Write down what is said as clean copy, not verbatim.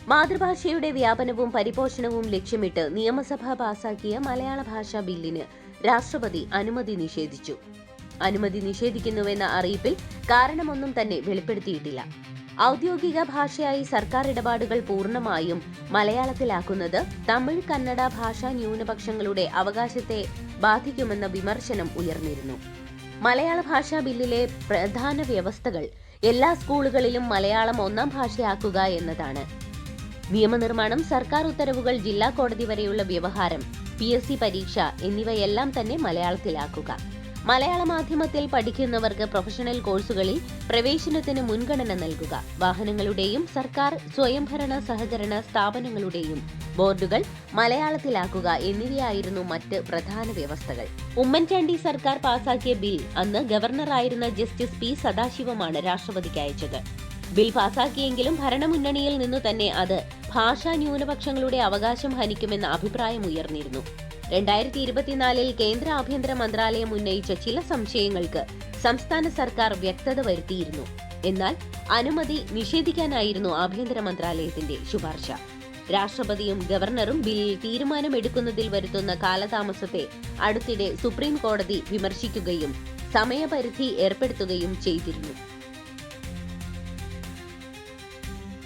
മാതൃഭാഷയുടെ വ്യാപനവും പരിപോഷണവും ലക്ഷ്യമിട്ട് നിയമസഭ പാസാക്കിയ മലയാള ഭാഷാ ബില്ലിന് രാഷ്ട്രപതി അനുമതി നിഷേധിച്ചു. അനുമതി നിഷേധിക്കുന്നുവെന്ന അറിയിപ്പിൽ കാരണമൊന്നും തന്നെ വെളിപ്പെടുത്തിയിട്ടില്ല. ഔദ്യോഗിക ഭാഷയായി സർക്കാർ ഇടപാടുകൾ പൂർണ്ണമായും മലയാളത്തിലാക്കുന്നത് തമിഴ്, കന്നഡ ഭാഷാ ന്യൂനപക്ഷങ്ങളുടെ അവകാശത്തെ ബാധിക്കുമെന്ന വിമർശനം ഉയർന്നിരുന്നു. മലയാള ഭാഷാ ബില്ലിലെ പ്രധാന വ്യവസ്ഥകൾ എല്ലാ സ്കൂളുകളിലും മലയാളം ഒന്നാം ഭാഷയാക്കുക എന്നതാണ്. നിയമനിർമ്മാണം, സർക്കാർ ഉത്തരവുകൾ, ജില്ലാ കോടതി വരെയുള്ള വ്യവഹാരം, PSC പരീക്ഷ എന്നിവയെല്ലാം തന്നെ മലയാളത്തിലാക്കുക. മലയാള മാധ്യമത്തിൽ പഠിക്കുന്നവർക്ക് പ്രൊഫഷണൽ കോഴ്സുകളിൽ പ്രവേശനത്തിന് മുൻഗണന നൽകുക. വാഹനങ്ങളുടെയും സർക്കാർ, സ്വയംഭരണ സഹകരണ സ്ഥാപനങ്ങളുടെയും ബോർഡുകൾ മലയാളത്തിലാക്കുക എന്നിവയായിരുന്നു മറ്റ് പ്രധാന വ്യവസ്ഥകൾ. ഉമ്മൻചാണ്ടി സർക്കാർ പാസാക്കിയ ബിൽ അന്ന് ഗവർണറായിരുന്ന ജസ്റ്റിസ് P. സദാശിവമാണ് രാഷ്ട്രപതിക്ക് അയച്ചത്. ബിൽ പാസാക്കിയെങ്കിലും ഭരണമുന്നണിയിൽ നിന്നു തന്നെ അത് ഭാഷാ ന്യൂനപക്ഷങ്ങളുടെ അവകാശം ഹനിക്കുമെന്ന അഭിപ്രായം ഉയർന്നിരുന്നു. 2024 കേന്ദ്ര ആഭ്യന്തര മന്ത്രാലയം ഉന്നയിച്ച ചില സംശയങ്ങൾക്ക് സംസ്ഥാന സർക്കാർ വ്യക്തത വരുത്തിയിരുന്നു. എന്നാൽ അനുമതി നിഷേധിക്കാനായിരുന്നു ആഭ്യന്തര മന്ത്രാലയത്തിന്റെ ശുപാർശ. രാഷ്ട്രപതിയും ഗവർണറും ബില്ലിൽ തീരുമാനമെടുക്കുന്നതിൽ വരുത്തുന്ന കാലതാമസത്തെ അടുത്തിടെ സുപ്രീം കോടതി വിമർശിക്കുകയും സമയപരിധി ഏർപ്പെടുത്തുകയും ചെയ്തിരുന്നു.